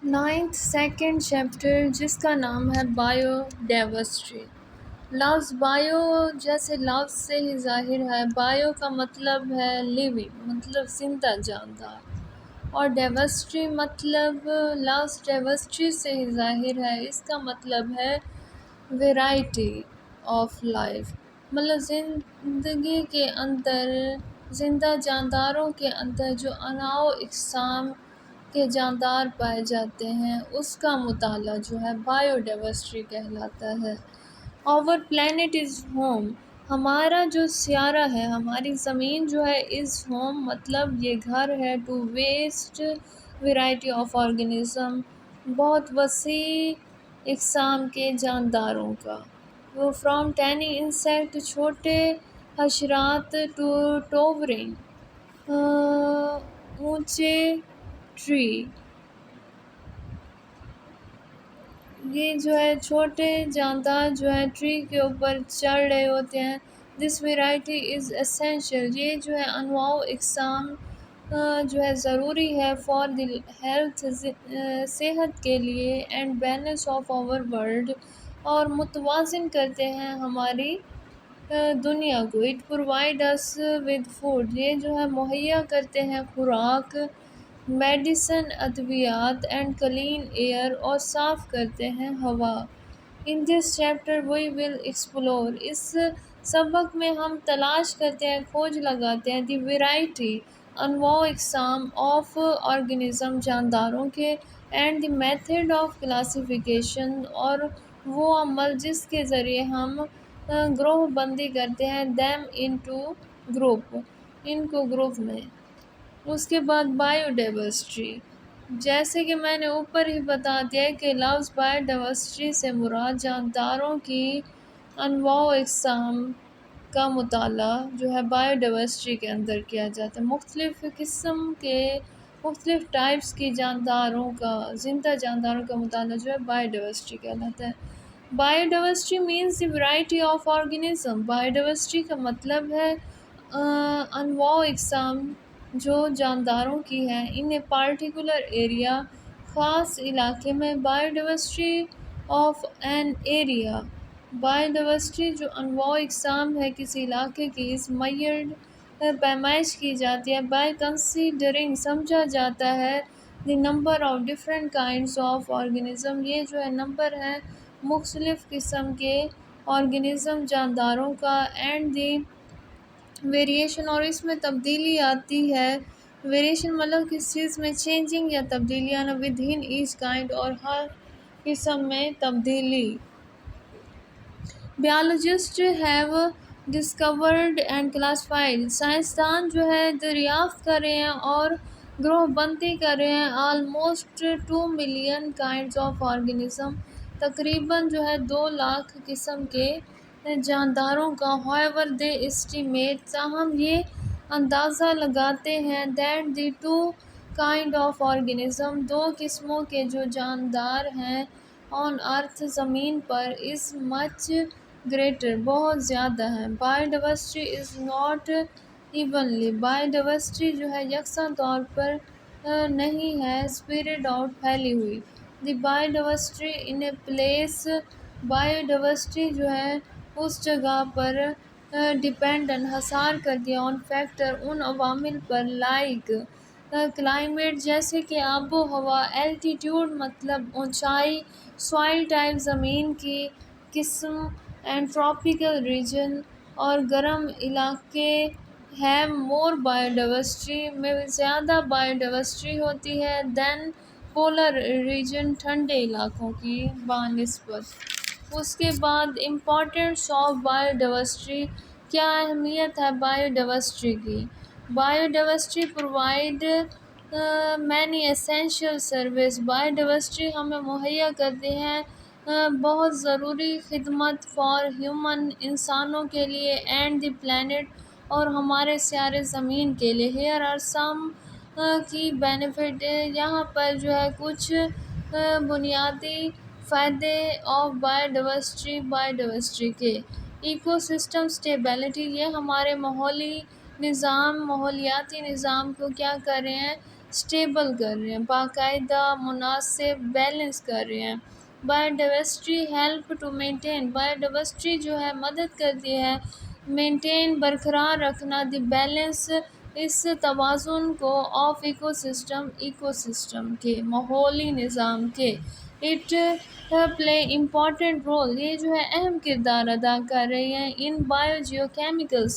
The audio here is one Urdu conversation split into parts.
9th سیکنڈ چیپٹر جس کا نام ہے بایو ڈائیورسٹی۔ لفظ بایو جیسے لفظ سے ہی ظاہر ہے، بایو کا مطلب ہے لیونگ، مطلب زندہ جاندار، اور ڈائیورسٹی مطلب لفظ ڈائیورسٹی سے ہی ظاہر ہے، اس کا مطلب ہے ویرائٹی آف لائف، مطلب زندگی کے اندر زندہ جانداروں کے اندر جو انواع اقسام کے جاندار پائے جاتے ہیں اس کا مطالعہ جو ہے بایو ڈائیورسٹی کہلاتا ہے۔ آور پلانٹ از ہوم، ہمارا جو سیارہ ہے، ہماری زمین جو ہے از ہوم، مطلب یہ گھر ہے to vast variety of organism, بہت وسیع اقسام کے جانداروں کا، وہ فرام ٹینی انسیکٹ چھوٹے حشرات ٹو ٹوورنگ اونچے ٹری، یہ جو ہے چھوٹے جاندار جو ہے ٹری کے اوپر چڑھ رہے ہوتے ہیں۔ دس ویرائٹی از اسینشیل، یہ جو ہے انواع و اقسام جو ہے ضروری ہے فار دی ہیلتھ، صحت کے لیے، and balance of our world, اور متوازن کرتے ہیں ہماری دنیا کو۔ It provide us with food, یہ جو ہے مہیا کرتے ہیں خوراک، میڈیسن ادویات، اینڈ کلین ایئر، اور صاف کرتے ہیں ہوا۔ ان this chapter we will explore, اس سبق میں ہم تلاش کرتے ہیں، کھوج لگاتے ہیں، دی ویرائٹی، انواع و اقسام، آف آرگنزم، جانداروں کے، and the method of classification, اور وہ عمل جس کے ذریعے ہم گروہ بندی کرتے ہیں، دیم انٹو گروپ، ان کو گروپ میں۔ اس کے بعد بایو ڈائیورسٹی، جیسے کہ میں نے اوپر ہی بتا دیا کہ لفظ بایو ڈائیورسٹی سے مراد جانداروں کی انواع و اقسام کا مطالعہ جو ہے بایو ڈائیورسٹی کے اندر کیا جاتا ہے، مختلف قسم کے مختلف ٹائپس کی جانداروں کا، زندہ جانداروں کا مطالعہ جو ہے بایو ڈائیورسٹی کہلاتا ہے۔ Bio diversity means the variety of organism, bio diversity کا مطلب ہے انواع و اقسام جو جانداروں کی ہیں، ان اے پارٹیکولر ایریا، خاص علاقے میں۔ Bio diversity of an area, bio diversity جو انواع و اقسام ہے کسی علاقے کی، اس میئرڈ پیمائش کی جاتی ہے، بائی کنسیڈرنگ سمجھا جاتا ہے، the number of different kinds of organism, یہ جو ہے نمبر ہے مختلف قسم کے آرگنزم جانداروں کا، اینڈ دی ویریشن، اور اس میں تبدیلی آتی ہے، ویریشن مطلب کسی چیز میں چینجنگ یا تبدیلی آنا، ود ان ایچ کائنڈ، اور ہر قسم میں تبدیلی۔ بیالوجسٹ ہیو ڈسکورڈ اینڈ کلاسیفائڈ، سائنسدان جو ہے دریافت کر رہے ہیں اور گروہ بندی کر رہے ہیں، almost 2 million kinds of organism, تقریباً جو ہے 2 لاکھ قسم کے جانداروں کا۔ however they estimate، تاہم یہ اندازہ لگاتے ہیں، that the 2 kind of organism، 2 قسموں کے جو جاندار ہیں، on earth، زمین پر، is much greater، بہت زیادہ ہیں۔ Bio diversity is not evenly، bio diversity جو ہے یکساں طور پر نہیں ہے spread out، پھیلی ہوئی۔ The biodiversity in a place, biodiversity جو ہے اس جگہ پر ڈیپینڈ انحصار کرتی ہے، آن فیکٹر، ان عوامل پر، لائک کلائمیٹ، جیسے کہ آب و ہوا، الٹیٹیوڈ مطلب اونچائی، سوائل ٹائپ زمین کی قسم، اینڈ ٹراپیکل ریجن، اور گرم علاقے، ہیو مور بایو ڈائیورسٹی، میں زیادہ بایو ڈائیورسٹی ہوتی ہے، دین پولر ریجن، ٹھنڈے علاقوں کی بنسبت۔ اس کے بعد امپورٹنس آف بایو ڈائیورسٹی، کیا اہمیت ہے بایو ڈائیورسٹی کی۔ Bio diversity provide many essential service, bio diversity ہمیں مہیا کرتے ہیں بہت ضروری خدمت، فار ہیومن، انسانوں کے لیے، اینڈ دی پلانٹ، اور ہمارے سیارے زمین کے لیے۔ ہیئر آر سم کی بینیفٹ، یہاں پر جو ہے کچھ بنیادی فائدے of bio diversity, bio diversity کے۔ ایکو سسٹم اسٹیبلٹی، یہ ہمارے ماحولی نظام، ماحولیاتی نظام کو کیا کر رہے ہیں، اسٹیبل کر رہے ہیں، باقاعدہ مناسب بیلنس کر رہے ہیں۔ Biodiversity help to maintain, biodiversity جو ہے مدد کرتی ہے مینٹین برقرار رکھنا دی بیلنس، اس توازن کو آف ایکو سسٹم کے، ماحولی نظام کے۔ اٹ پلے امپورٹنٹ رول، یہ جو ہے اہم کردار ادا کر رہی ہیں ان بایو جیو کیمیکل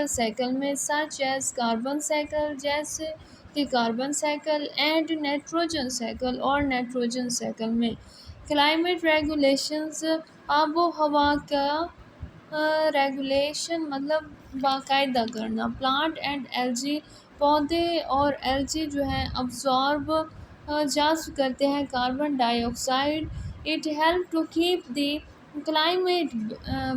سائیکل میں، سچ ایز کاربن سائیکل، جیسے کہ carbon cycle and nitrogen cycle اور نائٹروجن سائیکل میں۔ کلائمیٹ ریگولیشنز، آب و ہوا کا ریگولیشن مطلب باقاعدہ کرنا۔ پلانٹ اینڈ الجی، پودے اور الجی جو ہے جذب کرتے ہیں carbon dioxide. It help to keep the climate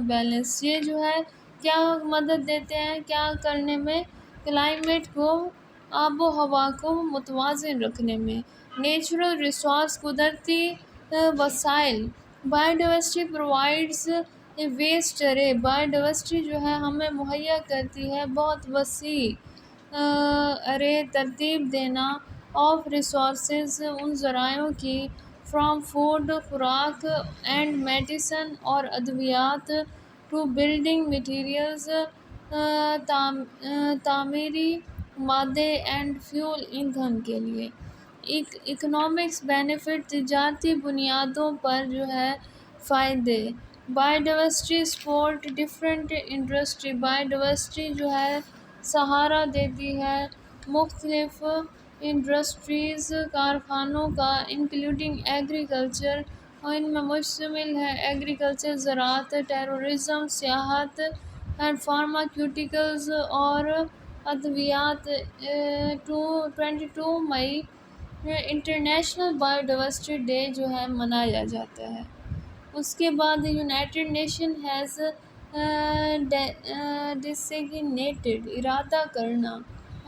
balance, یہ جو ہے کیا مدد دیتے ہیں کیا کرنے میں، کلائمیٹ کو، آب و ہوا کو متوازن رکھنے میں۔ نیچرل ریسورس، قدرتی وسائل، biodiversity provides a vast array, biodiversity جو ہے ہمیں مہیا کرتی ہے بہت وسیع ارے، ترتیب دینا آف ریسورسز، ان ذرائع کی، فرام فوڈ خوراک اینڈ میڈیسن اور ادویات، ٹو بلڈنگ مٹیریلز تعمیری مادے اینڈ فیول ایندھن کے لیے۔ اکنامکس بینیفٹ، تجارتی بنیادوں پر جو ہے فائدے۔ Bio diversity support different industry, bio diversity جو ہے سہارا دیتی ہے مختلف انڈسٹریز، کارخانوں کا، انکلوڈنگ ایگریکلچر، اور ان میں مشتمل ہے ایگریکلچر، زراعت، ٹیورزم، سیاحت اینڈ فارماسیوٹیکلز اور ادویات۔ 22 مئی انٹرنیشنل بایو ڈائیورسٹی ڈے جو ہے منایا جاتا ہے۔ اس کے بعد یونائٹڈ نیشن ہیز ڈیسیگنیٹڈ، ارادہ کرنا،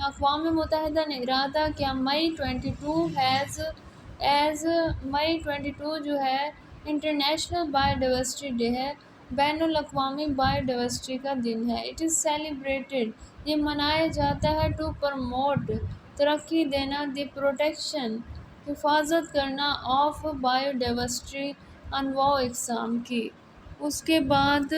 اقوام متحدہ نے ارادہ کیا مئی 22 جو ہے انٹرنیشنل بایو ڈائیورسٹی ڈے ہے، بین الاقوامی بایو ڈائیورسٹی کا دن ہے۔ اٹ از سیلیبریٹڈ، یہ منایا جاتا ہے ٹو پروموٹ، ترقی دینا، دی پروٹیکشن، حفاظت کرنا، آف بایو ڈائیورسٹی، انواع و اقسام کی۔ اس کے بعد